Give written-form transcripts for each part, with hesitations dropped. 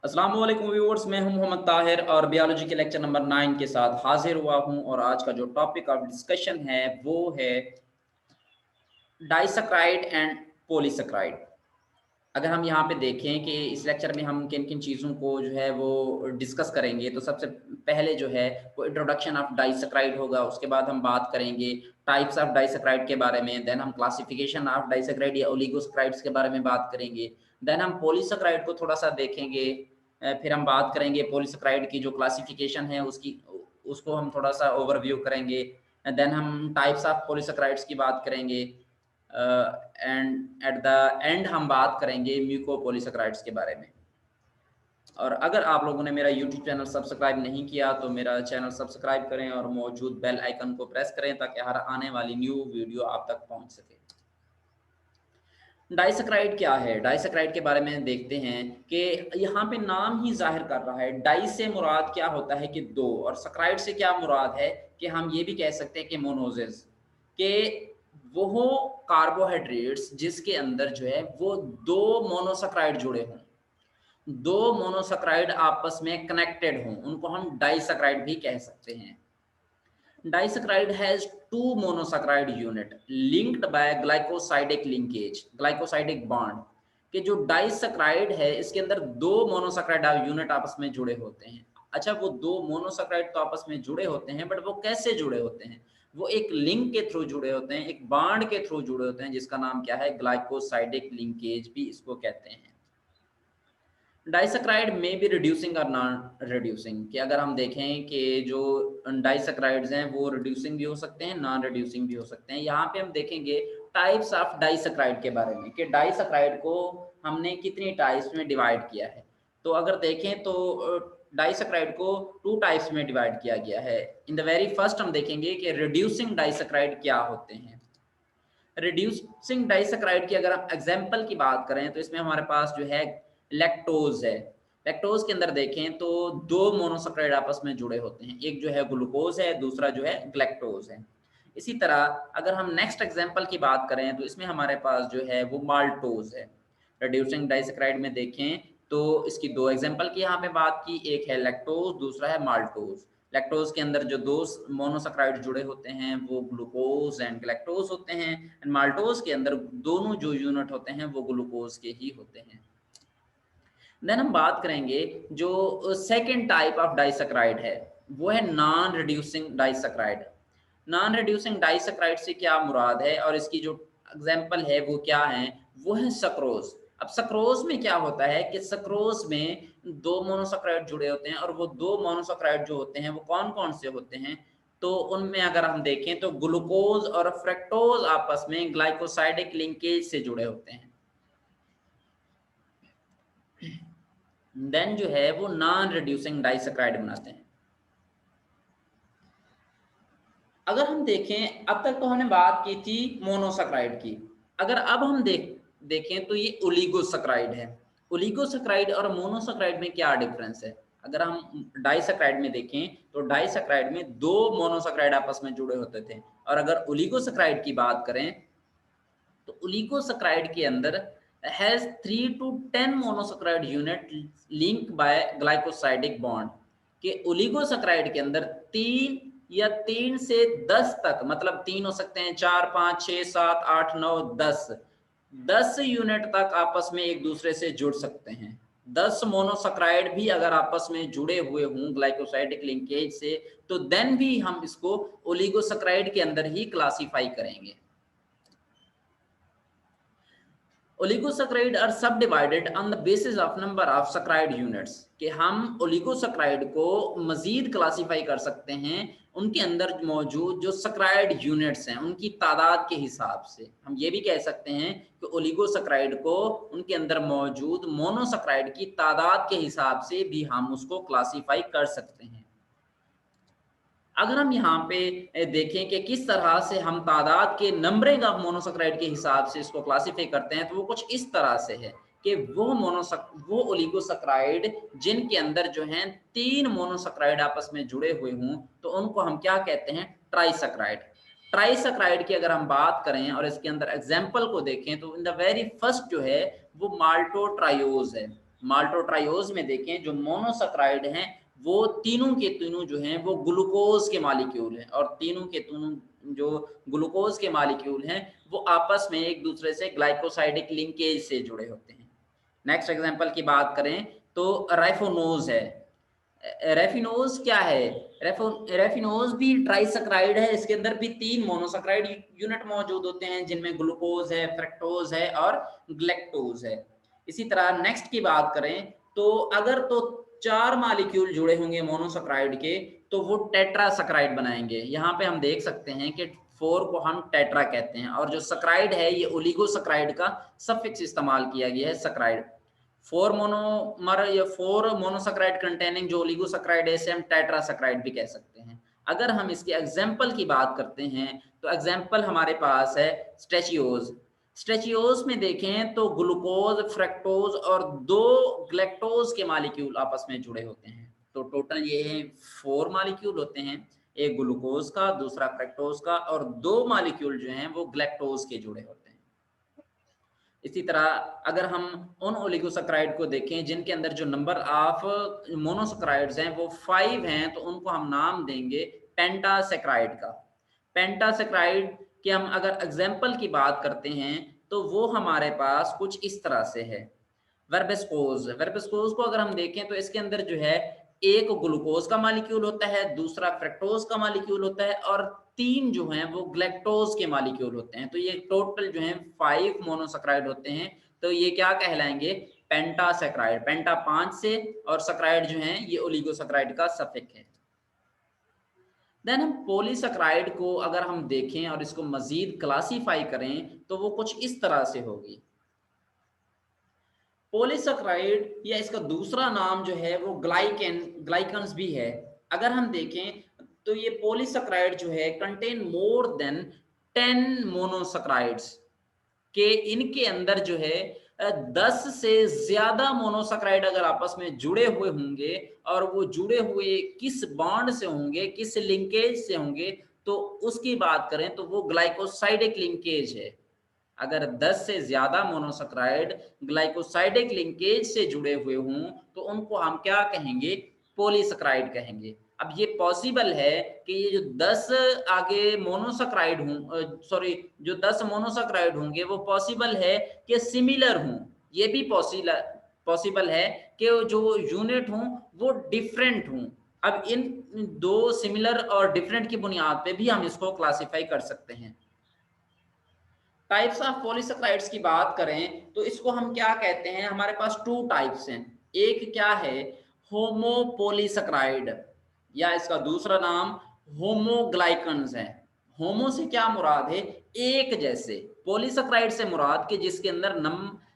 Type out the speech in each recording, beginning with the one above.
अस्सलाम वालेकुम व्यूअर्स, मैं हूं मोहम्मद ताहिर और बायोलॉजी के लेक्चर नंबर 9 के साथ हाजिर हुआ हूं। और आज का जो टॉपिक ऑफ डिस्कशन है वो है डाइसैकराइड एंड पॉलीसैकराइड। अगर हम यहाँ पे देखें कि इस लेक्चर में हम किन किन चीज़ों को जो है वो डिस्कस करेंगे, तो सबसे पहले जो है वो इंट्रोडक्शन ऑफ डाइसैकराइड होगा। उसके बाद हम बात करेंगे टाइप्स ऑफ डाइसैकराइड के बारे में। देन हम क्लासिफिकेशन ऑफ डाइसैकराइड या ओलिगोसैकराइड्स के बारे में बात करेंगे। देन हम पॉलीसैकराइड को थोड़ा सा देखेंगे। फिर हम बात करेंगे पॉलीसैकराइड की जो क्लासिफिकेशन है उसकी, उसको हम थोड़ा सा ओवरव्यू करेंगे। देन हम टाइप्स ऑफ पॉलीसैकराइड्स की बात करेंगे। एंड एट द एंड हम बात करेंगे म्यूकोपॉलीसैकराइड्स के बारे में। और अगर आप लोगों ने मेरा यूट्यूब चैनल सब्सक्राइब नहीं किया तो मेरा चैनल सब्सक्राइब करें और मौजूद बेल आइकन को प्रेस करें ताकि हर आने वाली न्यू वीडियो आप तक पहुंच सके। डाइसैकराइड क्या है? डाइसैकराइड के बारे में देखते हैं कि यहाँ पे नाम ही जाहिर कर रहा है। डाई से मुराद क्या होता है कि दो, और सैकराइड से क्या मुराद है कि हम ये भी कह सकते हैं कि मोनोजेस के वो कार्बोहाइड्रेट्स जिसके अंदर जो है वो दो मोनोसैकराइड जुड़े हों, दो मोनोसैकराइड आपस में कनेक्टेड हों, उनको हम डाइसैकराइड भी कह सकते हैं। Disaccharide has two monosaccharide unit linked by glycosidic linkage, glycosidic bond। कि जो डाइसैकराइड है इसके अंदर दो मोनोसैकराइड यूनिट आपस में जुड़े होते हैं। अच्छा, वो दो मोनोसैकराइड तो आपस में जुड़े होते हैं, बट वो कैसे जुड़े होते हैं? वो एक लिंक के थ्रू जुड़े होते हैं, एक बॉन्ड के थ्रू जुड़े होते हैं, जिसका नाम क्या है? ग्लाइकोसाइडिक लिंकेज भी इसको कहते हैं। डाइसैकराइड में भी रिड्यूसिंग और नॉन रिड्यूसिंग, कि अगर हम देखें कि जो डाइसैकराइड्स हैं वो रिड्यूसिंग भी हो सकते हैं, नॉन रिड्यूसिंग भी हो सकते हैं। यहाँ पे हम देखेंगे टाइप्स ऑफ डाइसैकराइड के बारे में कि डाइसैकराइड को हमने कितनी टाइप्स में डिवाइड किया है। तो अगर देखें तो डाइसैकराइड को टू टाइप्स में डिवाइड किया गया है। इन द वेरी फर्स्ट हम देखेंगे कि रिड्यूसिंग डाइसैकराइड क्या होते हैं। रिड्यूसिंग डाइसैकराइड की अगर हम एग्जांपल की बात करें तो इसमें हमारे पास जो है लैक्टोज है। लैक्टोज के अंदर देखें तो दो मोनोसैकराइड आपस में जुड़े होते हैं, एक जो है ग्लूकोज है, दूसरा जो है ग्लैक्टोज है। इसी तरह अगर हम नेक्स्ट एग्जांपल की बात करें तो इसमें हमारे पास जो है वो माल्टोज है। रिड्यूसिंग डाइसैकराइड में देखें तो इसकी दो एग्जांपल की यहाँ पे बात की, एक है लैक्टोज, दूसरा है माल्टोज। लैक्टोज के अंदर जो दो मोनोसैकराइड जुड़े होते हैं वो ग्लूकोज एंड ग्लैक्टोज होते हैं, एंड माल्टोज के अंदर दोनों जो यूनिट होते हैं वो ग्लूकोज के ही होते हैं। देन हम बात करेंगे जो सेकेंड टाइप ऑफ डाइसैकराइड है, वो है non reducing disaccharide. Non reducing disaccharide से क्या मुराद है और इसकी जो एग्जांपल है वो क्या है? वो है सक्रोज। अब सक्रोज में क्या होता है कि सक्रोज में दो मोनोसैकराइड जुड़े होते हैं, और वो दो मोनोसैकराइड जो होते हैं वो कौन कौन से होते हैं? तो उनमें अगर हम देखें तो ग्लूकोज और फ्रक्टोज आपस में ग्लाइकोसाइडिक लिंकेज से जुड़े होते हैं। देन जो है वो नॉन रिड्यूसिंग डाइसैकराइड बनाते हैं। अगर हम देखें, अब तक तो हमने बात की थी मोनोसैकराइड की। अगर अब हम देखें तो ये ओलिगोसैकराइड है। ओलिगोसैकराइड और मोनोसैकराइड में क्या डिफरेंस है? अगर हम डाइसैकराइड में देखें तो डाइसैकराइड में दो मोनोसैकराइड आपस में जुड़े होते थे, और अगर ओलिगोसैकराइड की बात करें तो ओलिगोसैकराइड के अंदर has 3 to 10 monosaccharide unit link by glycosidic bond. के ओलिगोसैकराइड के अंदर 3 या 3 से 10 तक, मतलब 3 हो सकते हैं, 4, 5, 6, 7, 8, 9, 10 यूनिट तक आपस में एक दूसरे से जुड़ सकते हैं। 10 मोनोसैकराइड भी अगर आपस में जुड़े हुए हों ग्लाइकोसाइडिक लिंकेज से, तो देन भी हम इसको ओलिगोसैकराइड के अंदर ही क्लासिफाई करेंगे। ओलिगोसैकराइड आर सब divided on the basis of number of saccharide units, कि हम ओलिगोसैकराइड को मजीद क्लासीफाई कर सकते हैं उनके अंदर मौजूद जो सैकराइड यूनिट्स हैं उनकी तादाद के हिसाब से। हम ये भी कह सकते हैं कि ओलिगोसैकराइड को उनके अंदर मौजूद मोनोसैकराइड की तादाद के हिसाब से भी हम उसको क्लासीफाई कर सकते हैं। अगर हम यहाँ पे देखें कि किस तरह से हम तादाद के नंबरिंग ऑफ मोनोसैकराइड के हिसाब से इसको क्लासिफाई करते हैं, तो वो कुछ इस तरह से है कि वो ओलिगोसैकराइड जिनके अंदर जो हैं 3 मोनोसैकराइड आपस में जुड़े हुए हों, तो उनको हम क्या कहते हैं? ट्राइसैकराइड। ट्राइसैकराइड की अगर हम बात करें और इसके अंदर एग्जाम्पल को देखें तो इन द वेरी फर्स्ट जो है वो माल्टोट्रायोज है। माल्टोट्रायोज में देखें जो मोनोसैकेराइड हैं वो तीनों के तीनों जो हैं वो ग्लूकोज के मॉलिक्यूल हैं, और तीनों के तीनों जो ग्लूकोज के मॉलिक्यूल हैं वो आपस में एक दूसरे से ग्लाइकोसाइडिक लिंकेज से जुड़े होते हैं। नेक्स्ट एग्जांपल की बात करें तो रेफिनोज है। रेफिनोज क्या है? रेफिनोज भी ट्राइसैकेराइड है, इसके अंदर भी 3 मोनोसैकेराइड यूनिट मौजूद होते हैं जिनमें ग्लूकोज है, फ्रक्टोज है और ग्लैक्टोज है। इसी तरह नेक्स्ट की बात करें तो अगर तो 4 मॉलिक्यूल जुड़े होंगे मोनोसैकेराइड के तो वो टेट्रासैकेराइड बनाएंगे। यहाँ पे हम देख सकते हैं कि 4 को हम टेट्रा कहते हैं, और जो सैकेराइड है ये ओलिगोसैकेराइड का सफिक्स इस्तेमाल किया गया है सैकेराइड। 4 मोनोमर या 4 मोनोसैकेराइड कंटेनिंग जो ओलिगोसैकेराइड है इसे हम टेट्रासैकेराइड भी कह सकते हैं। अगर हम इसके एग्जाम्पल की बात करते हैं तो एग्जाम्पल हमारे पास है स्ट्रेचियोज। स्ट्रेचियोज में देखें तो ग्लूकोज, फ्रक्टोज और 2 ग्लैक्टोज के मॉलिक्यूल आपस में जुड़े होते हैं। तो टोटल ये 4 मॉलिक्यूल होते हैं, एक ग्लूकोज का, दूसरा फ्रक्टोज का, और 2 मॉलिक्यूल जो हैं वो ग्लैक्टोज के जुड़े होते हैं। इसी तरह अगर हम उन ओलिगोसैकेराइड को देखें जिनके अंदर जो नंबर ऑफ मोनोसैकेराइड्स हैं वो 5 हैं तो उनको हम नाम देंगे पेंटासैकेराइड का। पेंटासैकेराइड के हम अगर एग्जाम्पल की बात करते हैं तो वो हमारे पास कुछ इस तरह से है। वर्बिस्कोज, वर्बिस्कोज को अगर हम देखें तो इसके अंदर जो है एक ग्लूकोज का मॉलिक्यूल होता है, दूसरा फ्रक्टोज का मॉलिक्यूल होता है, और 3 जो हैं वो ग्लैक्टोज के मॉलिक्यूल होते हैं। तो ये टोटल जो है 5 मोनोसैकेराइड होते हैं। तो ये क्या कहलाएंगे? पेंटासैकेराइड। पेंटा 5 से, और सैकेराइड जो हैं ये ओलिगोसैकेराइड का सफिक्स है। देन हम पॉलीसैकेराइड को अगर हम देखें और इसको मजीद क्लासीफाई करें तो वो कुछ इस तरह से होगी। पॉलीसैकेराइड या इसका दूसरा नाम जो है वो ग्लाइकन्स भी है। अगर हम देखें तो ये पॉलीसैकेराइड जो है कंटेन मोर देन 10 मोनोसैकेराइड्स के इनके अंदर जो है 10 से ज्यादा मोनोसैकेराइड अगर आपस में जुड़े हुए होंगे, और वो जुड़े हुए किस बॉन्ड से होंगे, किस लिंकेज से होंगे, तो उसकी बात करें तो वो ग्लाइकोसाइडिक लिंकेज है। अगर 10 से ज्यादा मोनोसैकेराइड ग्लाइकोसाइडिक लिंकेज से जुड़े हुए हों तो उनको हम क्या कहेंगे? पॉलीसैकेराइड कहेंगे। अब ये पॉसिबल है कि ये जो 10 आगे मोनोसैकेराइड हों, सॉरी, जो 10 मोनोसैकेराइड होंगे वो पॉसिबल है कि सिमिलर हों। ये भी पॉसिबल है कि जो यूनिट हों वो डिफरेंट हों। अब इन 2 सिमिलर और डिफरेंट की बुनियाद पे भी हम इसको क्लासिफाई कर सकते हैं। टाइप्स ऑफ पॉलीसैकेराइड्स की बात करें तो इसको हम क्या कहते हैं? हमारे पास 2 टाइप्स हैं। एक क्या है? होमोपॉलीसैकेराइड, या इसका दूसरा नाम होमोग्लाइकन्स है। होमो से क्या मुराद है? एक जैसे। पॉलीसैकेराइड से मुराद कि जिसके अंदर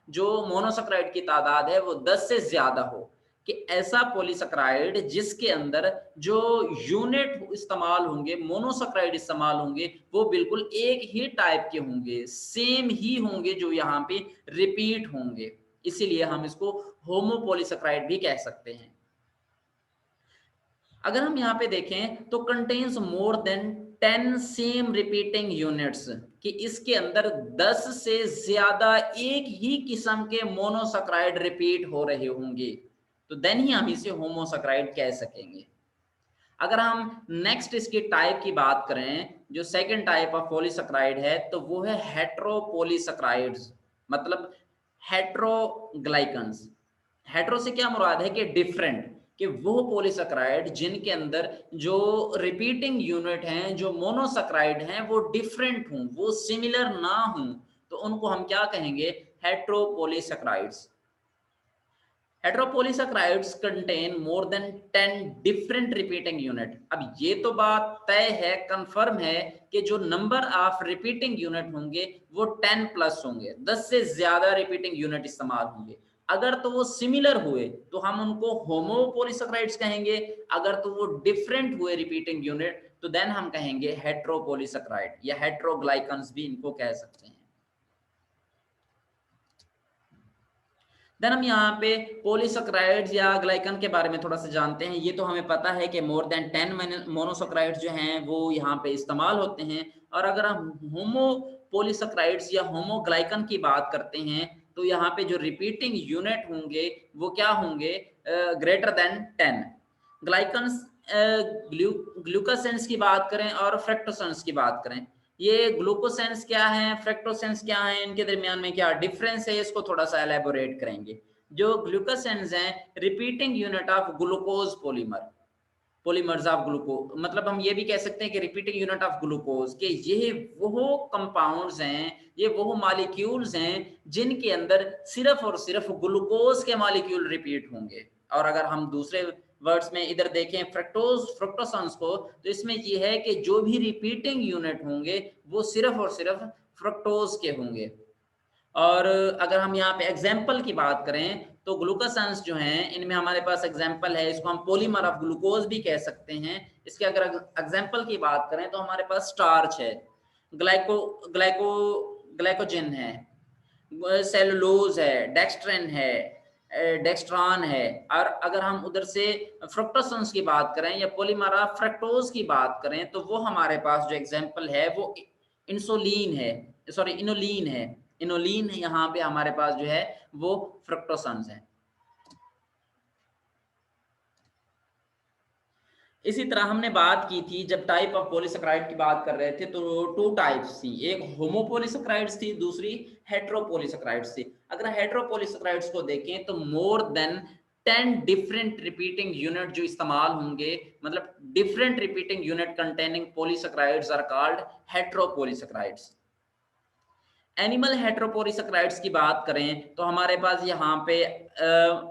जो मोनोसैकेराइड की तादाद है वो 10 से ज्यादा हो, कि ऐसा पॉलीसैकेराइड जिसके अंदर जो यूनिट इस्तेमाल होंगे, मोनोसैकेराइड इस्तेमाल होंगे, वो बिल्कुल एक ही टाइप के होंगे, सेम ही होंगे, जो यहाँ पे रिपीट होंगे। इसीलिए हम इसको होमोपॉलीसैकेराइड भी कह सकते हैं। अगर हम यहाँ पे देखें तो कंटेन्स मोर देन 10 सेम रिपीटिंग यूनिट्स, कि इसके अंदर 10 से ज्यादा एक ही किस्म के मोनोसैकेराइड रिपीट हो रहे होंगे, तो देन ही हम इसे होमोसैकेराइड कह सकेंगे। अगर हम नेक्स्ट इसकी टाइप की बात करें, जो सेकंड टाइप ऑफ पॉलीसैकेराइड है तो वो है हेट्रोपॉलीसैकेराइड्स, मतलब हेट्रोग्लाइकन्स। हेट्रो से क्या मुराद है? कि डिफरेंट, कि वो पॉलीसैकेराइड जिनके अंदर जो रिपीटिंग यूनिट हैं, जो मोनोसैकेराइड हैं, वो डिफरेंट हों, वो सिमिलर ना हों, तो उनको हम क्या कहेंगे? Heteropolysaccharides. Heteropolysaccharides contain more than 10 different repeating unit. अब ये तो बात तय है, कंफर्म है कि जो नंबर ऑफ रिपीटिंग यूनिट होंगे वो 10 प्लस होंगे, 10 से ज्यादा रिपीटिंग यूनिट इस्तेमाल होंगे। अगर तो वो सिमिलर हुए तो हम उनको होमोपॉलीसैकेराइड्स कहेंगे, अगर तो वो डिफरेंट हुए रिपीटिंग यूनिट तो देन हम कहेंगे हेट्रोपॉलीसैकेराइड, या हेट्रोग्लाइकन्स भी इनको कह सकते हैं। देन हम यहाँ पे पॉलीसैकेराइड्स या ग्लाइकन के बारे में थोड़ा सा जानते हैं। ये तो हमें पता है कि मोर देन 10 मोनोसैकेराइड्स जो हैं वो यहाँ पे इस्तेमाल होते हैं। और अगर हम होमो पॉलीसैकेराइड्स या होमोग्लाइकन की बात करते हैं तो यहाँ पे जो रिपीटिंग यूनिट होंगे वो क्या होंगे, ग्रेटर देन 10। ग्लाइकन्स, ग्लूकोसेंस की बात करें और फ्रक्टोसेंस की बात करें, ये ग्लूकोसेंस क्या है, फ्रक्टोसेंस क्या है, इनके दरमियान में क्या डिफरेंस है, इसको थोड़ा सा एलेबोरेट करेंगे। जो ग्लूकोसेंस हैं, repeating unit of glucose polymer, polymers of glucose, मतलब हम ये भी कह सकते हैं कि रिपीटिंग यूनिट ऑफ ग्लूकोज के ये वो कंपाउंड्स हैं, ये वो मॉलिक्यूल्स हैं जिनके अंदर सिर्फ और सिर्फ ग्लूकोज के मॉलिक्यूल रिपीट होंगे। और अगर हम दूसरे वर्ड्स में इधर देखें फ्रक्टोसॉन्स को, तो इसमें ये है कि जो भी रिपीटिंग यूनिट होंगे वो सिर्फ और सिर्फ फ्रक्टोज के होंगे। और अगर हम यहाँ पे एग्जाम्पल की बात करें तो ग्लूकोसेंस जो हैं इनमें हमारे पास एग्जाम्पल है, इसको हम पॉलीमर ऑफ ग्लूकोज भी कह सकते हैं। इसके अगर एग्जाम्पल की बात करें तो हमारे पास स्टार्च है, ग्लाइकोजन है, सेलुलोज है, डेक्स्ट्रिन है, डेक्स्ट्रॉन है। और अगर हम उधर से फ्रक्टोसेंस की बात करें या पॉलीमर ऑफ फ्रक्टोज की बात करें तो वो हमारे पास जो एग्जाम्पल है वो इंसुलिन है, सॉरी इनोलिन है। इनोलिन यहाँ पे हमारे पास जो है वो फ्रक्टोसेंस है। इसी तरह हमने बात की थी जब टाइप ऑफ पॉलीसेकेराइड की बात कर रहे थे तो टू टाइप्स थी, एक होमोपॉलीसेकेराइड्स थी, दूसरी हेट्रोपॉलीसेकेराइड्स थी। अगर हेट्रोपॉलीसेकेराइड्स को देखें तो more than 10 different repeating unit जो इस्तेमाल होंगे, मतलब different repeating unit containing polysaccharides are called heteropolysaccharides. Animal heteropolysaccharides की बात करें तो हमारे पास यहाँ पे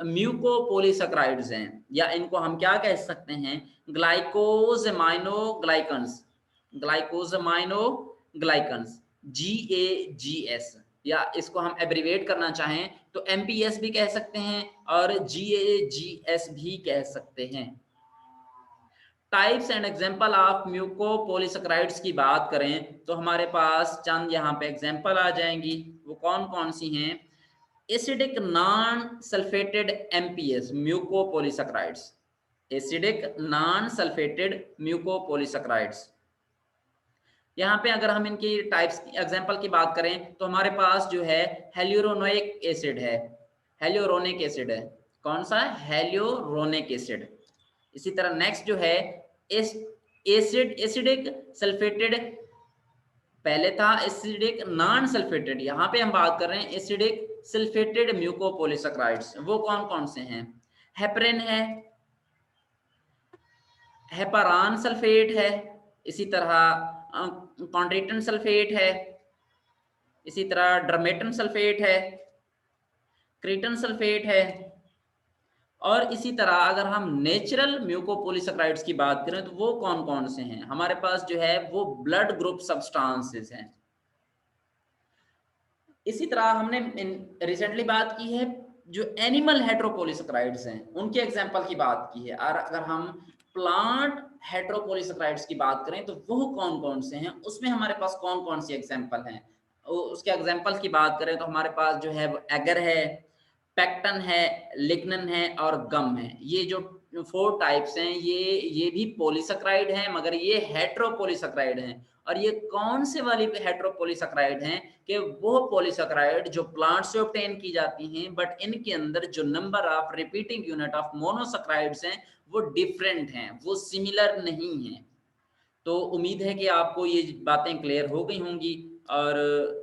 म्यूकोपॉलीसेकेराइड्स हैं, या इनको हम क्या कह सकते हैं, ग्लाइकोजमाइनोग्लाइकन्स, ग्लाइकोजमाइनोग्लाइकन्स, GAGS, या इसको हम एब्रीवेट करना चाहें तो MPS भी कह सकते हैं और GAGS भी कह सकते हैं। टाइप्स एंड एग्जाम्पल ऑफ म्यूकोपॉलीसेकेराइड्स की बात करें तो हमारे पास चंद यहाँ पे एग्जाम्पल आ जाएंगी, वो कौन कौन सी हैं। Acidic non sulphated MPS mucopolysaccharides, acidic non sulphated mucopolysaccharides. यहाँ पे अगर हम इनकी टाइप्स की एग्जाम्पल की बात करें तो हमारे पास जो है हेल्यूरोनिक एसिड है, हेल्यूरोनिक एसिड है, कौन सा, हेल्यूरोनिक एसिड। इसी तरह नेक्स्ट जो है एसिडिक सल्फेटेड, पहले था एसिडिक नॉन सल्फेटेड, यहाँ पे हम बात कर रहे हैं एसिडिक सल्फेटेड म्यूकोपॉलीसेकेराइड्स। वो कौन कौन से हैं, हेपरिन है, हेपारान सल्फेट है, इसी तरह कॉन्ड्रेटन सल्फेट है, इसी तरह डर्मेटन सल्फेट है, क्रीटन सल्फेट है। और इसी तरह अगर हम नेचुरल म्यूकोपॉलीसेकेराइड्स की बात करें तो वो कौन कौन से हैं, हमारे पास जो है वो ब्लड ग्रुप सब्सटेंसेस हैं। इसी तरह हमने रिसेंटली बात की है जो एनिमल हेट्रोपॉलीसेकेराइड्स हैं उनके एग्जांपल की बात की है। और अगर हम प्लांट हेट्रोपॉलीसेकेराइड्स की बात करें तो वो कौन कौन से हैं, उसमें हमारे पास कौन कौन सी एग्जांपल हैं। उसके एग्जांपल की बात करें तो हमारे पास जो है एगर है, पेक्टन है, लिग्नन है और गम है। ये जो 4 टाइप्स हैं ये भी पॉलीसेकेराइड हैं, मगर ये हेट्रोपॉलीसेकेराइड हैं। और ये कौन से वाली हेट्रोपॉलीसेकेराइड हैं कि वो पॉलीसेकेराइड जो प्लांट से ऑब्टेन की जाती हैं, बट इनके अंदर जो number of repeating unit of monosaccharides हैं वो डिफरेंट हैं, वो सिमिलर नहीं हैं। तो उम्मीद है कि आपको ये बातें क्लियर हो गई होंगी। और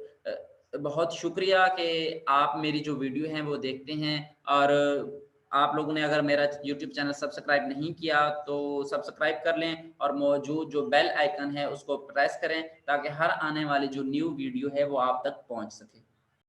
बहुत शुक्रिया कि आप मेरी जो वीडियो हैं वो देखते हैं। और आप लोगों ने अगर मेरा YouTube चैनल सब्सक्राइब नहीं किया तो सब्सक्राइब कर लें और मौजूद जो बेल आइकन है उसको प्रेस करें ताकि हर आने वाली जो न्यू वीडियो है वो आप तक पहुंच सके।